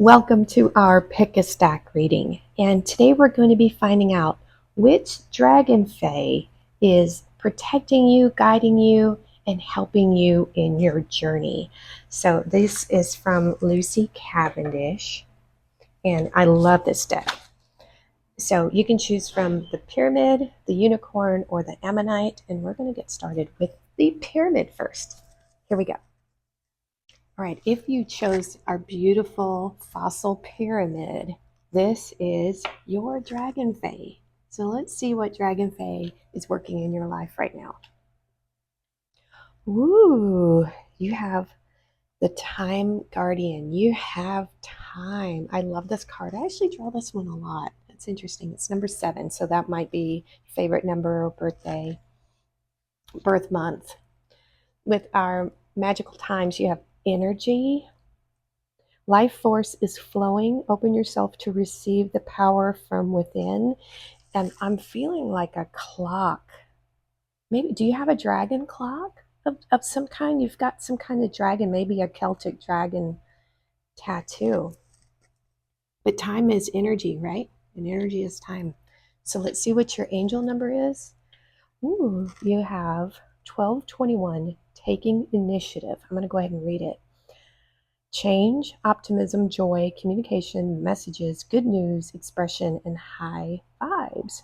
Welcome to our Pick a Stack reading, and today we're going to be finding out which Dragonfae is protecting you, guiding you, and helping you in your journey. So this is from Lucy Cavendish, and I love this deck. So you can choose from the Pyramid, the Unicorn, or the Ammonite, and we're going to get started with the Pyramid first. Here we go. All right, if you chose our beautiful fossil pyramid, this is your Dragonfae. So let's see what Dragonfae is working in your life right now. Ooh, you have the Time Guardian. You have time. I love this card. I actually draw this one a lot. That's interesting. It's number 7, so that might be favorite number or birthday, birth month. With our magical times, you have energy. Life force is flowing. Open yourself to receive the power from within. And I'm feeling like a clock. Maybe, do you have a dragon clock of some kind? You've got some kind of dragon, maybe a Celtic dragon tattoo. But time is energy, right? And energy is time. So let's see what your angel number is. Ooh, you have 1221, taking initiative. I'm going to go ahead and read it. Change, optimism, joy, communication, messages, good news, expression, and high vibes.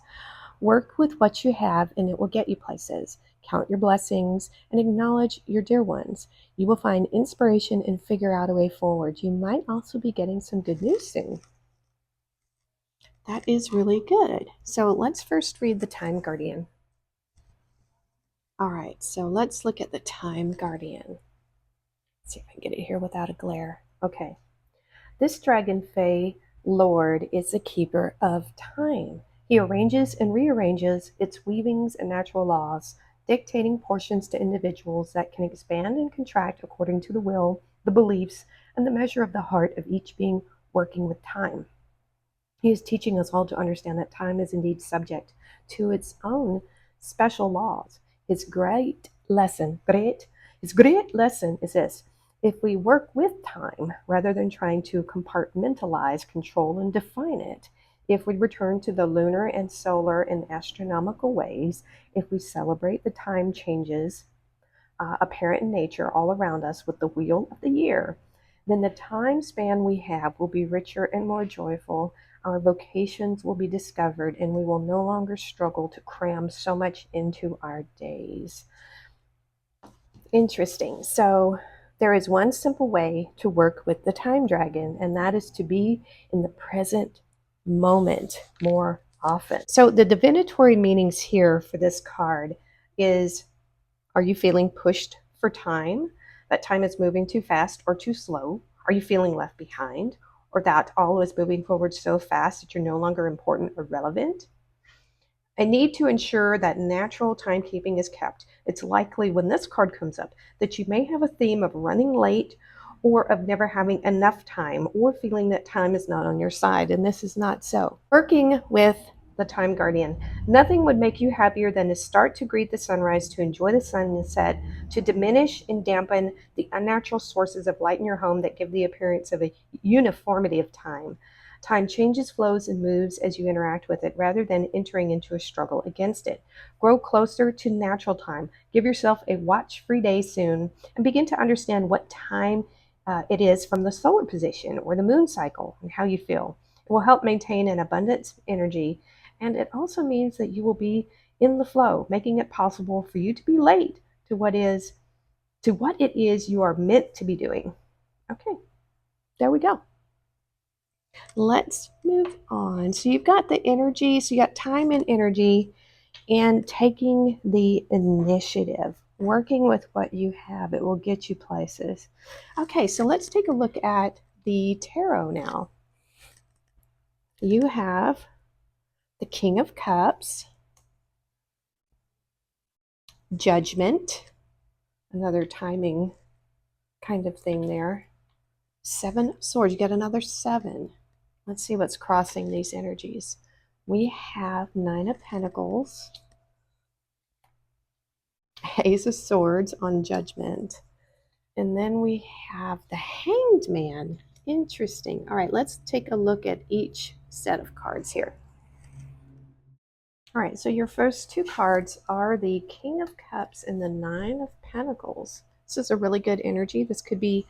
Work with what you have and it will get you places. Count your blessings and acknowledge your dear ones. You will find inspiration and figure out a way forward. You might also be getting some good news soon. That is really good. So let's first read the Time Guardian. All right, so let's look at the Time Guardian. Let's see if I can get it here without a glare. Okay. This Dragonfae Lord is the keeper of time. He arranges and rearranges its weavings and natural laws, dictating portions to individuals that can expand and contract according to the will, the beliefs, and the measure of the heart of each being working with time. He is teaching us all to understand that time is indeed subject to its own special laws. His great lesson is this: if we work with time rather than trying to compartmentalize, control, and define it, if we return to the lunar and solar and astronomical ways, if we celebrate the time changes apparent in nature all around us with the wheel of the year, then the time span we have will be richer and more joyful. Our vocations will be discovered, and we will no longer struggle to cram so much into our days. Interesting. So there is one simple way to work with the time dragon, and that is to be in the present moment more often. So the divinatory meanings here for this card is, are you feeling pushed for time? That time is moving too fast or too slow? Are you feeling left behind? Or that all is moving forward so fast that you're no longer important or relevant? I need to ensure that natural timekeeping is kept. It's likely when this card comes up that you may have a theme of running late or of never having enough time or feeling that time is not on your side, and this is not so. Working with the Time Guardian, nothing would make you happier than to start to greet the sunrise, to enjoy the sunset, to diminish and dampen the unnatural sources of light in your home that give the appearance of a uniformity of time. Time changes, flows, and moves as you interact with it rather than entering into a struggle against it. Grow closer to natural time. Give yourself a watch-free day soon and begin to understand what time it is from the solar position or the moon cycle and how you feel. It will help maintain an abundance of energy, and it also means that you will be in the flow, making it possible for you to be late to what it is you are meant to be doing. Okay, there we go. Let's move on. So you've got the energy, so you got time and energy, and taking the initiative, working with what you have. It will get you places. Okay, so let's take a look at the tarot now. You have the King of Cups, Judgment, another timing kind of thing there. 7 of Swords, you get another 7. Let's see what's crossing these energies. We have 9 of Pentacles, Ace of Swords on Judgment, and then we have the Hanged Man Interesting. All right, let's take a look at each set of cards here. All right, so your first two cards are the King of Cups and the Nine of Pentacles. This is a really good energy. This could be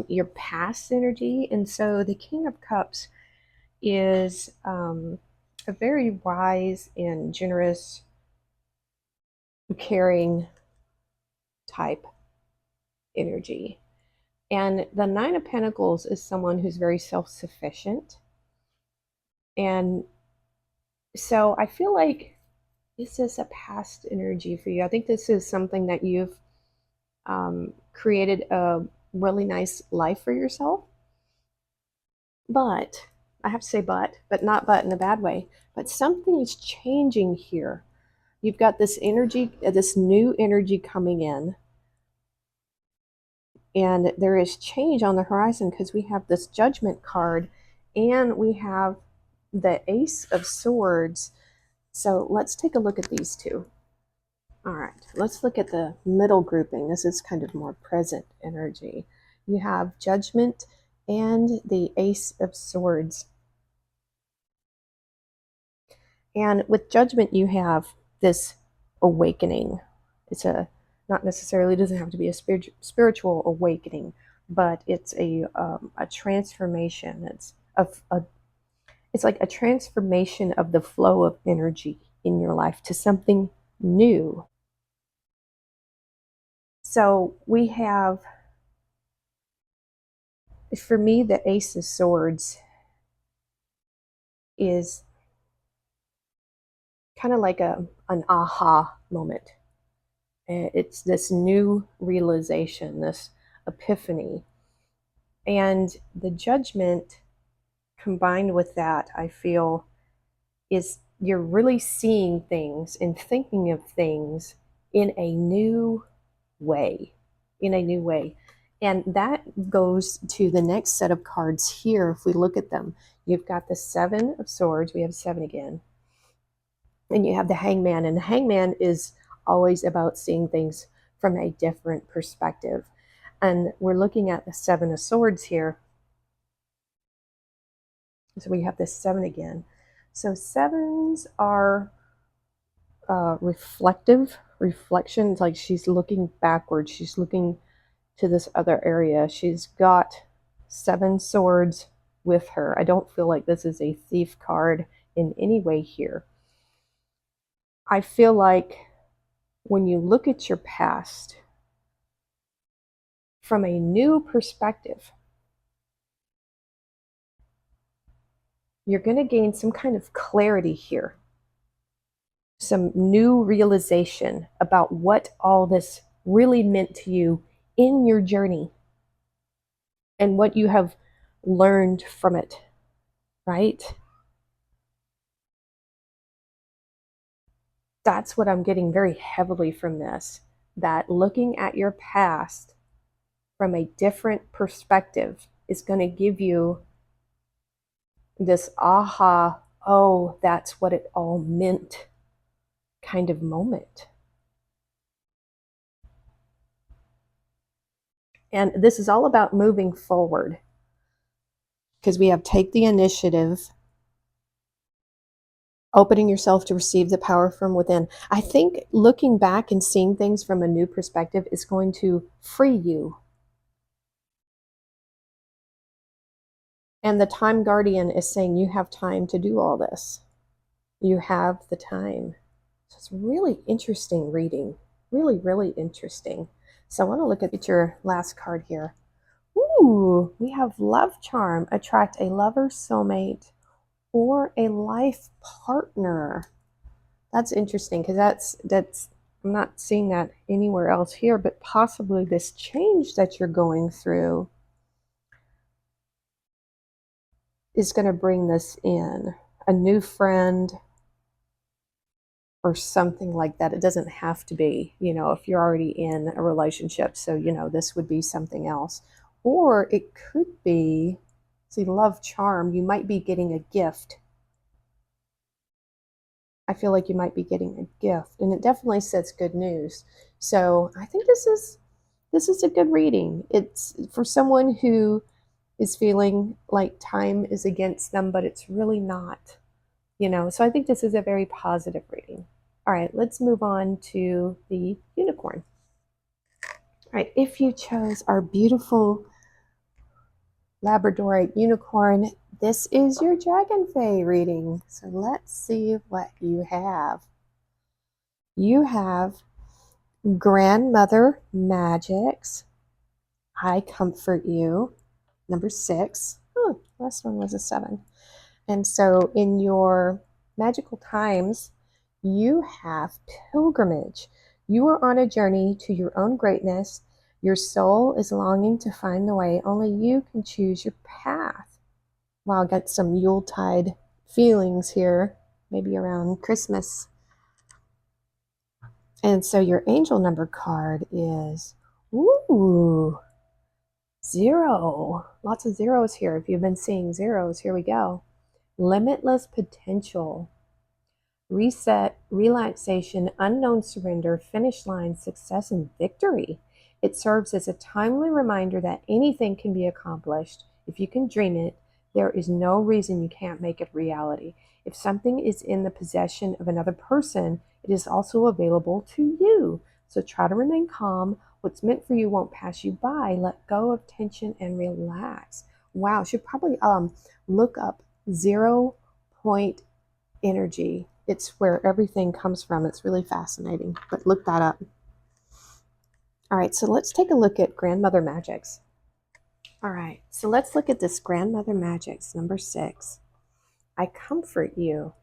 your past energy. And so the King of Cups is a very wise and generous, caring type energy. And the Nine of Pentacles is someone who's very self-sufficient. And so I feel like this is a past energy for you. I think this is something that you've created a really nice life for yourself. But I have to say but not but in a bad way. But something is changing here. You've got this energy, this new energy coming in. And there is change on the horizon because we have this Judgment card and we have the Ace of Swords. So let's take a look at these two. All right, let's look at the middle grouping. This is kind of more present energy. You have Judgment and the Ace of Swords. And with Judgment, you have this awakening. It's a not necessarily, doesn't have to be a spiritual awakening, but it's a transformation. It's like a transformation of the flow of energy in your life to something new. So we have, for me, the Ace of Swords is kind of like an aha moment. It's this new realization, this epiphany. And the Judgment combined with that, I feel, is you're really seeing things and thinking of things in a new way, in a new way. And that goes to the next set of cards here. If we look at them, you've got the Seven of Swords. We have seven again. And you have the Hangman. And the Hangman is always about seeing things from a different perspective. And we're looking at the Seven of Swords here. So we have this seven again. So sevens are reflections, like she's looking backwards. She's looking to this other area. She's got seven swords with her. I don't feel like this is a thief card in any way here. I feel like when you look at your past from a new perspective, you're going to gain some kind of clarity here, some new realization about what all this really meant to you in your journey and what you have learned from it, right? That's what I'm getting very heavily from this, that looking at your past from a different perspective is going to give you this aha, oh, that's what it all meant kind of moment. And this is all about moving forward because we have take the initiative, opening yourself to receive the power from within. I think looking back and seeing things from a new perspective is going to free you. And the Time Guardian is saying you have time to do all this. You have the time. So it's really interesting reading. Really, really interesting. So I want to look at your last card here. Ooh, we have Love Charm. Attract a lover, soulmate, or a life partner. That's interesting because that's I'm not seeing that anywhere else here, but possibly this change that you're going through is going to bring this in. A new friend or something like that. It doesn't have to be, if you're already in a relationship. So, this would be something else. Or it could be, see, Love Charm, you might be getting a gift. I feel like you might be getting a gift, and it definitely says good news. So I think this is a good reading. It's for someone who is feeling like time is against them, but it's really not, you know. So I think this is a very positive reading. All right, let's move on to the unicorn. All right, if you chose our beautiful Labradorite unicorn, this is your Dragonfae reading. So let's see what you have. You have Grandmother Magics. I comfort you. Number 6. Oh, last one was a 7. And so in your magical times, you have pilgrimage. You are on a journey to your own greatness. Your soul is longing to find the way. Only you can choose your path. Wow, I got some Yuletide feelings here, maybe around Christmas. And so your angel number card is, ooh, 0. Lots of zeros here. If you've been seeing zeros, here we go. Limitless potential. Reset, relaxation, unknown surrender, finish line, success, and victory. It serves as a timely reminder that anything can be accomplished. If you can dream it, there is no reason you can't make it reality. If something is in the possession of another person, it is also available to you. So try to remain calm. What's meant for you won't pass you by. Let go of tension and relax. Wow, should probably look up 0 point energy. It's where everything comes from. It's really fascinating, but look that up. All right, so let's take a look at Grandmother Magics. All right, so let's look at this Grandmother Magics, number 6. I comfort you.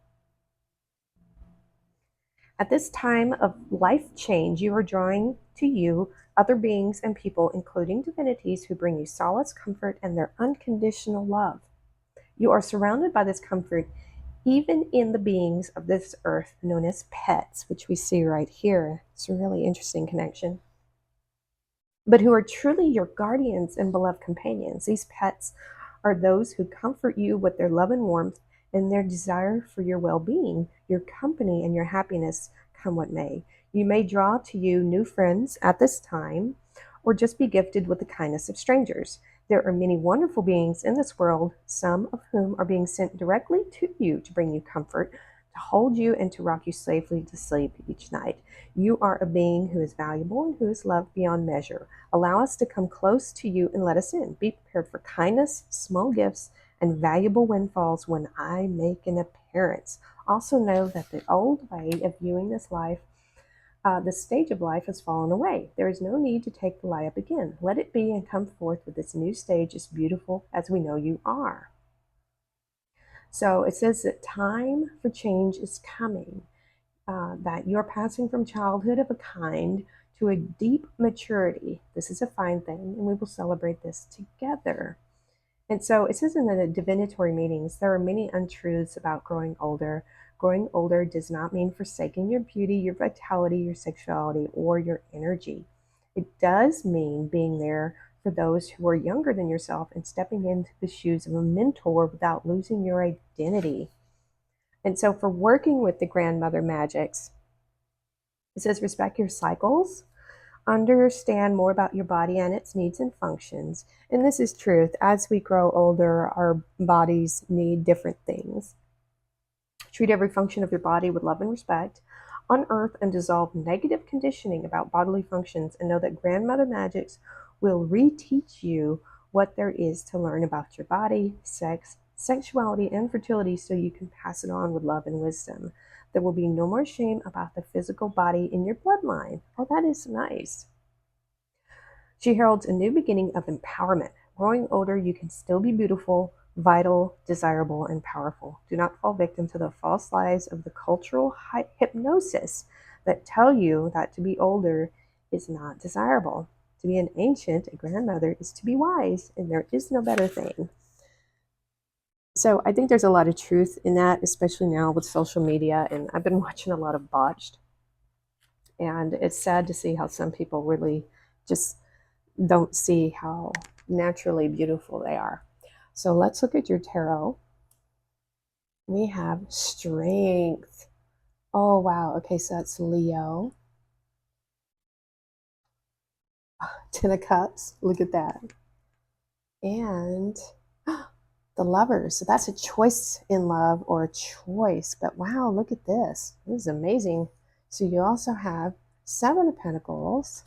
At this time of life change, you are drawing to you other beings and people, including divinities, who bring you solace, comfort, and their unconditional love. You are surrounded by this comfort even in the beings of this earth known as pets, which we see right here. It's a really interesting connection. But who are truly your guardians and beloved companions. These pets are those who comfort you with their love and warmth and their desire for your well-being, your company, and your happiness, come what may. You may draw to you new friends at this time, or just be gifted with the kindness of strangers. There are many wonderful beings in this world, some of whom are being sent directly to you to bring you comfort, to hold you, and to rock you safely to sleep each night. You are a being who is valuable and who is loved beyond measure. Allow us to come close to you and let us in. Be prepared for kindness, small gifts, and valuable windfalls when I make an appearance. Also know that the old way of viewing this life, the stage of life, has fallen away. There is no need to take the lie up again. Let it be and come forth with this new stage as beautiful as we know you are. So it says that time for change is coming. That you're passing from childhood of a kind to a deep maturity. This is a fine thing, and we will celebrate this together. And so it says in the divinatory meetings, there are many untruths about growing older. Growing older does not mean forsaking your beauty, your vitality, your sexuality, or your energy. It does mean being there for those who are younger than yourself and stepping into the shoes of a mentor without losing your identity. And so for working with the grandmother magics, it says respect your cycles, understand more about your body and its needs and functions. And this is truth. As we grow older, our bodies need different things. Treat every function of your body with love and respect. Unearth and dissolve negative conditioning about bodily functions, and know that grandmother magics will reteach you what there is to learn about your body, sex, sexuality, and fertility, so you can pass it on with love and wisdom. There will be no more shame about the physical body in your bloodline. Oh, that is nice. She heralds a new beginning of empowerment. Growing older, you can still be beautiful, vital, desirable, and powerful. Do not fall victim to the false lies of the cultural hypnosis that tell you that to be older is not desirable. To be an ancient, a grandmother, is to be wise, and there is no better thing. So I think there's a lot of truth in that, especially now with social media, and I've been watching a lot of botched. And it's sad to see how some people really just don't see how naturally beautiful they are. So let's look at your tarot. We have strength. Oh, wow. Okay, so that's Leo. 10 of Cups. Look at that. And the Lovers. So that's a choice in love or a choice. But wow, look at this. This is amazing. So you also have Seven of Pentacles.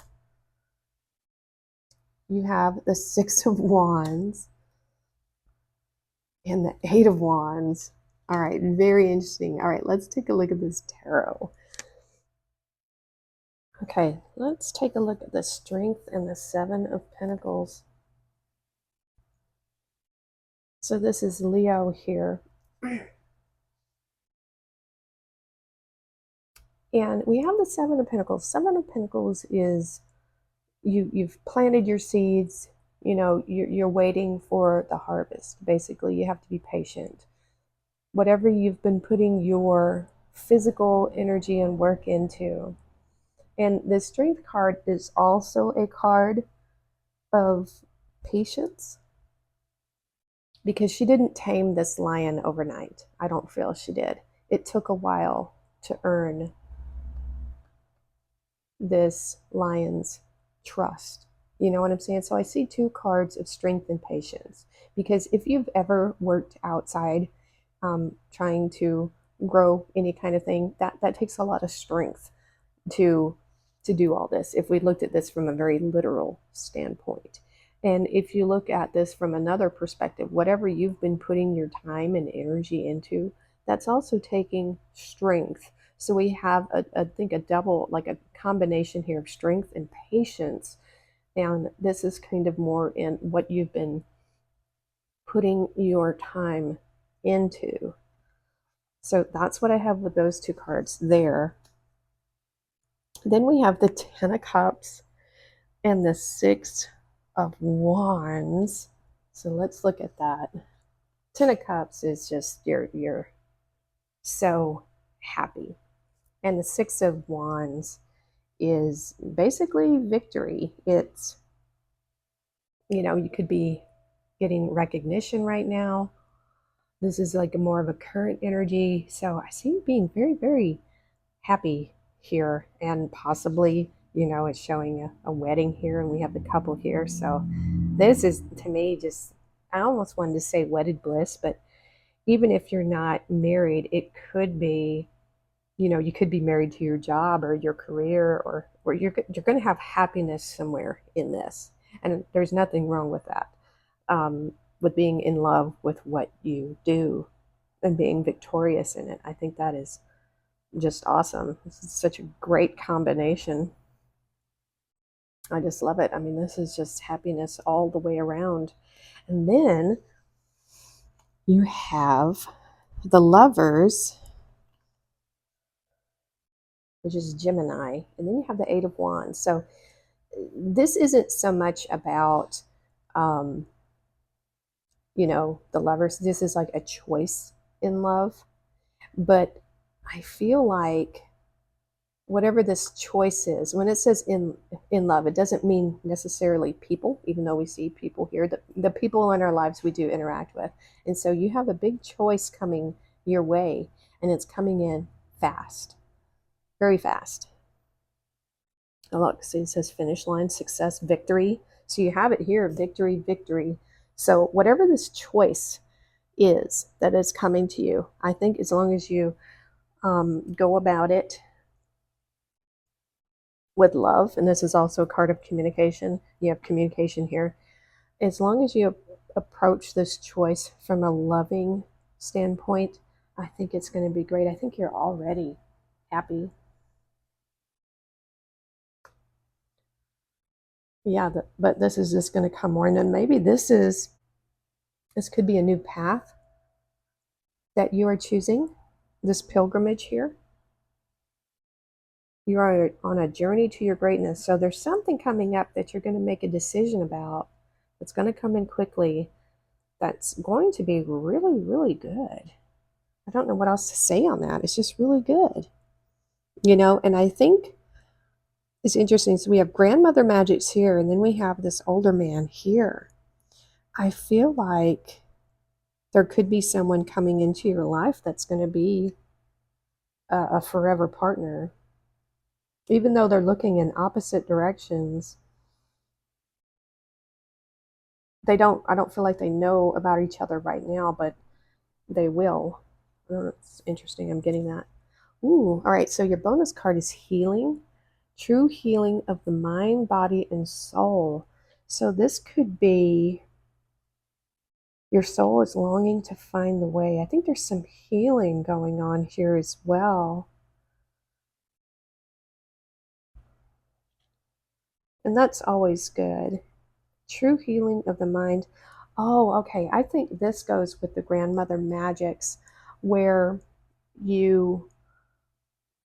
You have the Six of Wands and the Eight of Wands. All right, very interesting. All right, let's take a look at this tarot. Okay, let's take a look at the Strength and the Seven of Pentacles. So this is Leo here. And we have the Seven of Pentacles. Seven of Pentacles is you've planted your seeds, you're waiting for the harvest. Basically, you have to be patient. Whatever you've been putting your physical energy and work into. And the Strength card is also a card of patience, because she didn't tame this lion overnight. I don't feel she did. It took a while to earn this lion's trust. You know what I'm saying? So I see two cards of strength and patience. Because if you've ever worked outside, trying to grow any kind of thing, that takes a lot of strength to do all this, if we looked at this from a very literal standpoint. And if you look at this from another perspective, whatever you've been putting your time and energy into, that's also taking strength. So we have, I think, a double, like a combination here of strength and patience. And this is kind of more in what you've been putting your time into. So that's what I have with those two cards there. Then we have the Ten of Cups and the Six of Wands. So let's look at that. Ten of Cups is just you're so happy. And the Six of Wands is basically victory. It's, you could be getting recognition right now. This is like more of a current energy. So I see you being very, very happy here, and possibly, it's showing a wedding here, and we have the couple here. So this is, to me, just, I almost wanted to say wedded bliss, but even if you're not married, it could be, you could be married to your job or your career, or you're going to have happiness somewhere in this. And there's nothing wrong with that, with being in love with what you do and being victorious in it. I think that is just awesome. This is such a great combination. I just love it. I mean, this is just happiness all the way around. And then you have the Lovers, which is Gemini, and then you have the Eight of Wands. So this isn't so much about, um, the Lovers. This is like a choice in love, but I feel like whatever this choice is, when it says in love, it doesn't mean necessarily people, even though we see people here. The people in our lives we do interact with. And so you have a big choice coming your way, and it's coming in fast, very fast. Oh, look, see, it says finish line, success, victory. So you have it here, victory, victory. So whatever this choice is that is coming to you, I think as long as you go about it with love, and this is also a card of communication. You have communication here. As long as you approach this choice from a loving standpoint, I think it's going to be great. I think you're already happy. Yeah, but this is just going to come more. And then maybe this could be a new path that you are choosing, this pilgrimage here. You are on a journey to your greatness. So there's something coming up that you're going to make a decision about that's going to come in quickly, that's going to be really, really good. I don't know what else to say on that. It's just really good. And I think it's interesting. So we have grandmother magics here, and then we have this older man here. I feel like there could be someone coming into your life that's going to be a forever partner. Even though they're looking in opposite directions, I don't feel like they know about each other right now, but they will. Oh, it's interesting. I'm getting that. Ooh, all right. So your bonus card is healing, true healing of the mind, body, and soul. So this could be your soul is longing to find the way. I think there's some healing going on here as well. And that's always good. True healing of the mind. Oh, okay. I think this goes with the grandmother magics where you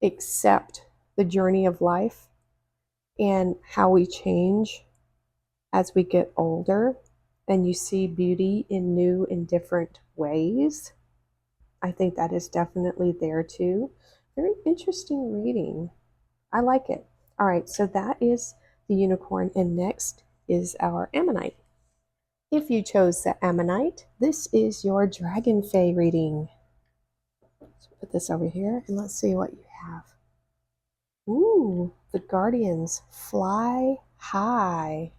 accept the journey of life and how we change as we get older, and you see beauty in new and different ways. I think that is definitely there too. Very interesting reading. I like it. All right, so that is the unicorn, and next is our ammonite. If you chose the ammonite, this is your Dragonfae reading. Let's put this over here and let's see what you have. Ooh, the guardians fly high.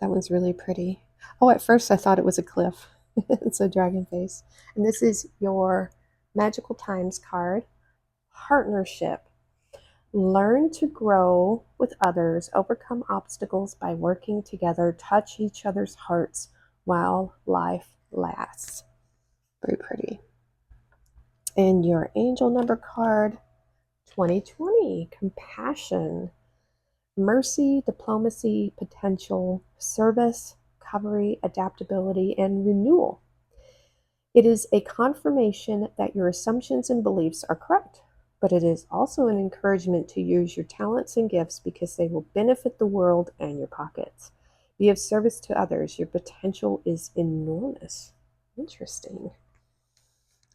That one's really pretty. Oh, at first I thought it was a cliff. It's a dragon face. And this is your Magical Times card. Partnership. Learn to grow with others, overcome obstacles by working together, touch each other's hearts while life lasts. Very pretty. And your angel number card, 2020, compassion. Mercy, diplomacy, potential, service, recovery, adaptability, and renewal. It is a confirmation that your assumptions and beliefs are correct, but it is also an encouragement to use your talents and gifts because they will benefit the world and your pockets. Be of service to others. Your potential is enormous. Interesting.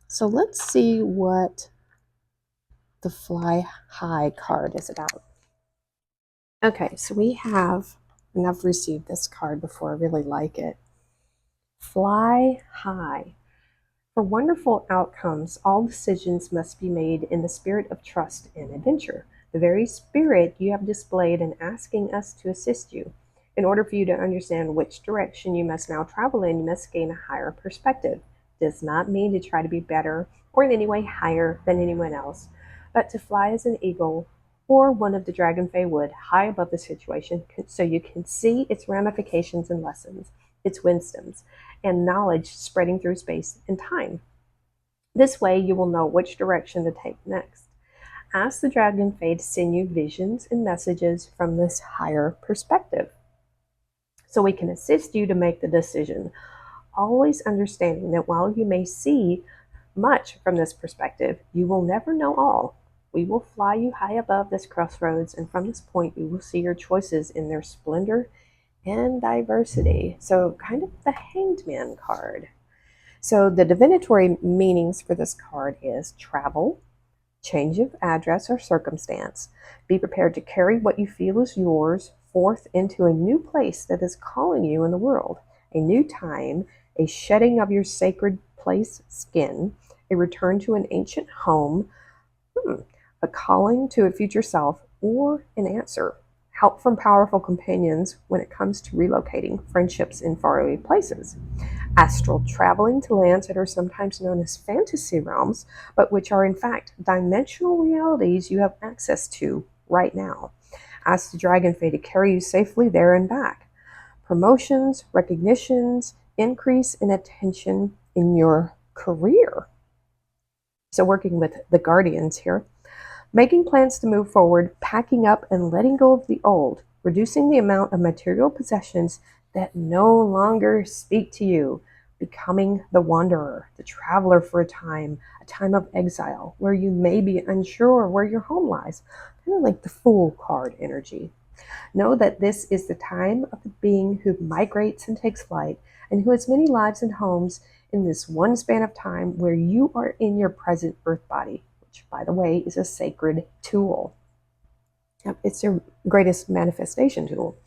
So let's see what the Fly High card is about. Okay, so we have, and I've received this card before, I really like it. Fly high. For wonderful outcomes, all decisions must be made in the spirit of trust and adventure, the very spirit you have displayed in asking us to assist you. In order for you to understand which direction you must now travel in, you must gain a higher perspective. It does not mean to try to be better or in any way higher than anyone else, but to fly as an eagle or one of the Dragonfae would, high above the situation, so you can see its ramifications and lessons, its wisdoms, and knowledge spreading through space and time. This way, you will know which direction to take next. Ask the Dragonfae to send you visions and messages from this higher perspective so we can assist you to make the decision. Always understanding that while you may see much from this perspective, you will never know all. We will fly you high above this crossroads, and from this point, you will see your choices in their splendor and diversity. So, kind of the Hanged Man card. So, the divinatory meanings for this card is travel, change of address or circumstance. Be prepared to carry what you feel is yours forth into a new place that is calling you in the world, a new time, a shedding of your sacred place skin, a return to an ancient home, a calling to a future self, or an answer. Help from powerful companions when it comes to relocating friendships in faraway places. Astral traveling to lands that are sometimes known as fantasy realms, but which are in fact dimensional realities you have access to right now. Ask the Dragonfae to carry you safely there and back. Promotions, recognitions, increase in attention in your career. So, working with the Guardians here, making plans to move forward, packing up and letting go of the old, reducing the amount of material possessions that no longer speak to you, becoming the wanderer, the traveler for a time of exile, where you may be unsure where your home lies, kind of like the Fool card energy. Know that this is the time of the being who migrates and takes flight, and who has many lives and homes in this one span of time where you are in your present earth body, which, by the way, is a sacred tool. It's your greatest manifestation tool.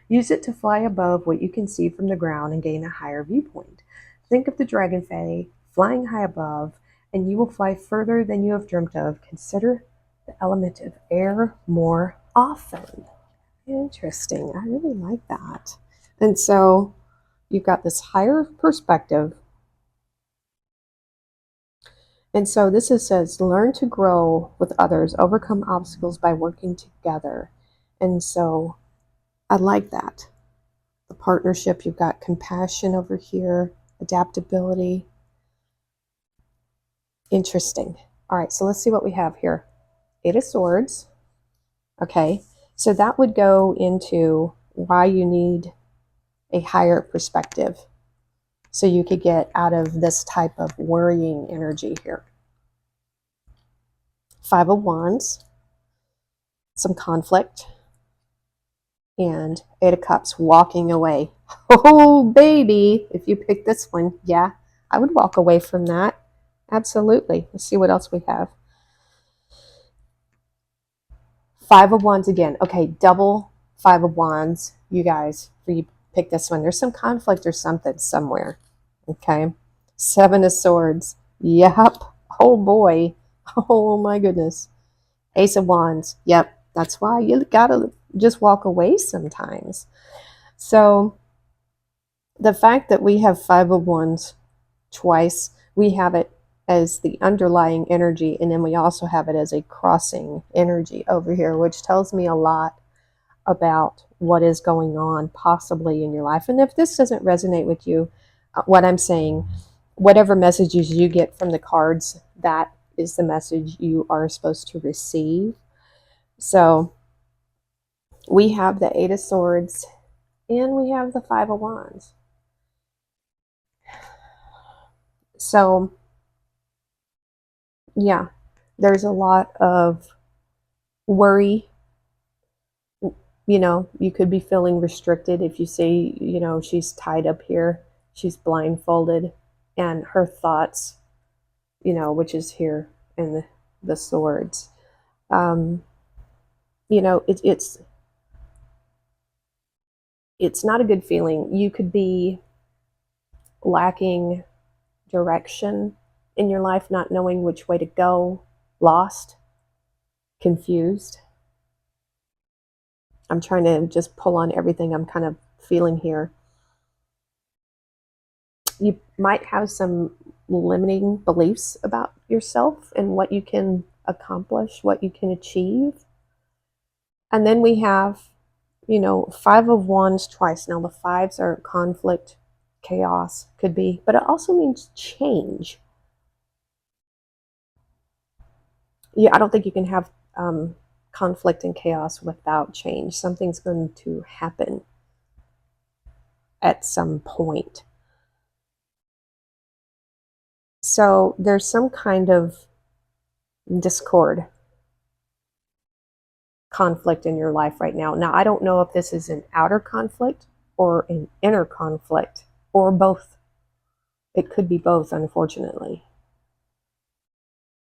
Use it to fly above what you can see from the ground and gain a higher viewpoint. Think of the Dragonfae flying high above, and you will fly further than you have dreamt of. Consider the element of air more often. Interesting. I really like that. And so you've got this higher perspective. And so this is, says, learn to grow with others, overcome obstacles by working together. And so I like that. The partnership, you've got compassion over here, adaptability. Interesting. All right, so let's see what we have here. Eight of Swords. Okay, so that would go into why you need a higher perspective, so you could get out of this type of worrying energy here. Five of Wands, some conflict, and Eight of Cups, walking away. Oh, baby, if you pick this one, yeah, I would walk away from that. Absolutely. Let's see what else we have. Five of Wands again. Okay, double Five of Wands, you guys, for you pick this one. There's some conflict or something somewhere. Okay. Seven of Swords. Yep. Oh boy. Oh my goodness. Ace of Wands. Yep. That's why you gotta just walk away sometimes. So the fact that we have Five of Wands twice, we have it as the underlying energy, and then we also have it as a crossing energy over here, which tells me a lot about what is going on possibly in your life. And if this doesn't resonate with you, what I'm saying, whatever messages you get from the cards, that is the message you are supposed to receive. So we have the Eight of Swords and we have the Five of Wands. So yeah, there's a lot of worry. You know, you could be feeling restricted if you see, you know, she's tied up here, she's blindfolded, and her thoughts, you know, which is here in the swords. You know, it's not a good feeling. You could be lacking direction in your life, not knowing which way to go, lost, confused. I'm trying to just pull on everything I'm kind of feeling here. You might have some limiting beliefs about yourself and what you can accomplish, what you can achieve. And then we have, you know, Five of Wands twice. Now the fives are conflict, chaos, could be, but it also means change. Yeah, I don't think you can have conflict and chaos without change. Something's going to happen at some point. So there's some kind of discord, conflict in your life right now. Now, I don't know if this is an outer conflict or an inner conflict or both. It could be both, unfortunately.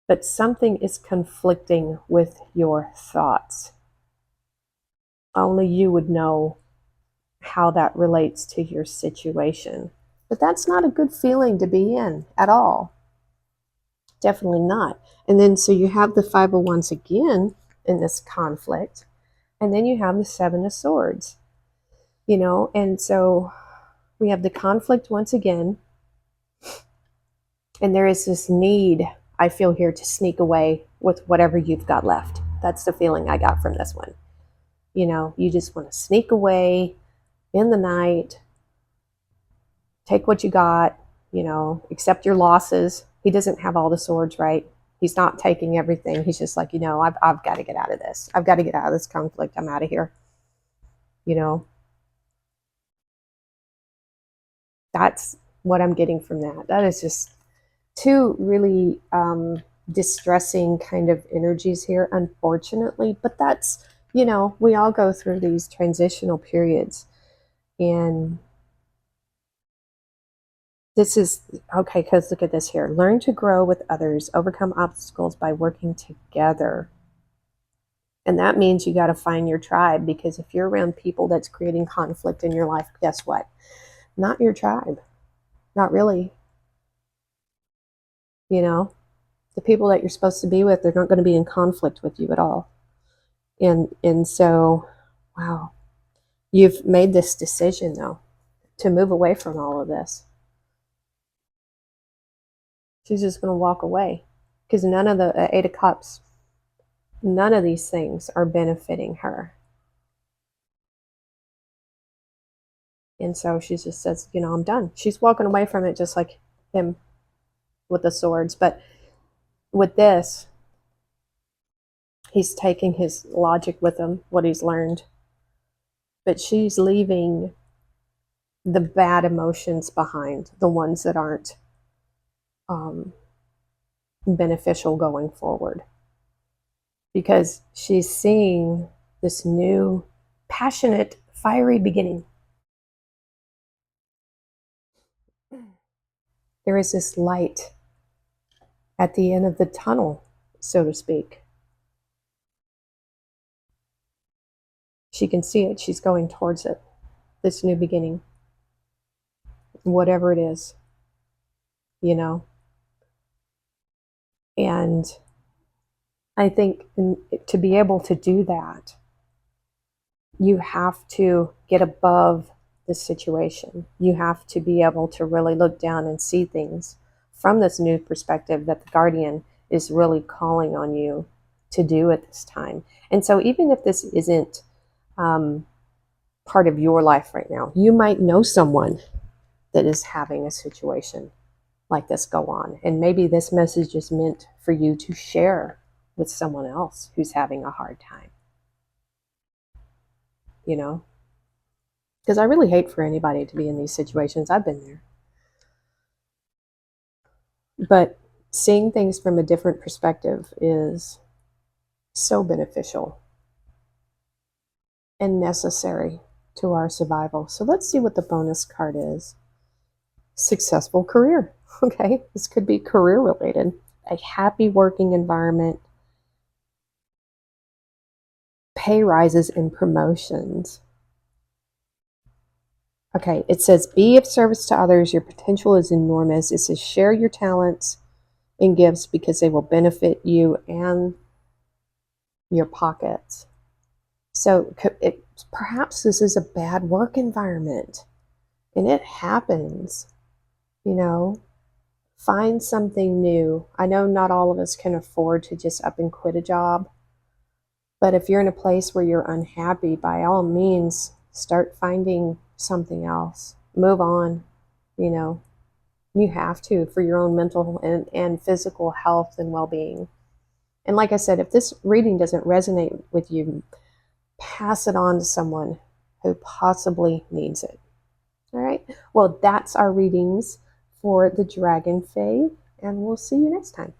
But something is conflicting with your thoughts. Only you would know how that relates to your situation. But that's not a good feeling to be in at all. Definitely not. And then so you have the Five of Wands again in this conflict. And then you have the Seven of Swords. You know, and so we have the conflict once again. And there is this need, I feel here, to sneak away with whatever you've got left. That's the feeling I got from this one. You know, you just want to sneak away in the night, take what you got, you know, accept your losses. He doesn't have all the swords, right? He's not taking everything. He's just like, you know, I've got to get out of this. I've got to get out of this conflict. I'm out of here. You know, that's what I'm getting from that. That is just two really distressing kind of energies here, unfortunately. But that's, you know, we all go through these transitional periods. And this is, okay, because look at this here. Learn to grow with others, overcome obstacles by working together. And that means you got to find your tribe, because if you're around people that's creating conflict in your life, guess what? Not your tribe. Not really. You know, the people that you're supposed to be with, they're not going to be in conflict with you at all. And so, wow, you've made this decision though. to move away from all of this. She's just going to walk away because none of the Eight of Cups, none of these things are benefiting her. And so she just says, I'm done. She's walking away from it just like him with the swords. But with this, he's taking his logic with him, what he's learned. But she's leaving the bad emotions behind, the ones that aren't beneficial going forward. Because she's seeing this new, passionate, fiery beginning. There is this light at the end of the tunnel, so to speak. She can see it. She's going towards it. This new beginning. Whatever it is, And I think to be able to do that, you have to get above the situation. You have to be able to really look down and see things from this new perspective that the guardian is really calling on you to do at this time. And so even if this isn't part of your life right now, you might know someone that is having a situation like this go on. And maybe this message is meant for you to share with someone else who's having a hard time. Because I really hate for anybody to be in these situations. I've been there. But seeing things from a different perspective is so beneficial and necessary to our survival. So let's see what the bonus card is. Successful career. Okay, this could be career related. A happy working environment, pay rises and promotions. Okay, it says be of service to others. Your potential is enormous. It says share your talents and gifts because they will benefit you and your pockets. So perhaps this is a bad work environment, and it happens. Find something new. I know not all of us can afford to just up and quit a job, but if you're in a place where you're unhappy, by all means, start finding something else. Move on. You have to, for your own mental and physical health and well-being. And like I said, if this reading doesn't resonate with you, pass it on to someone who possibly needs it. All right. Well, that's our readings for the Dragonfae, and we'll see you next time.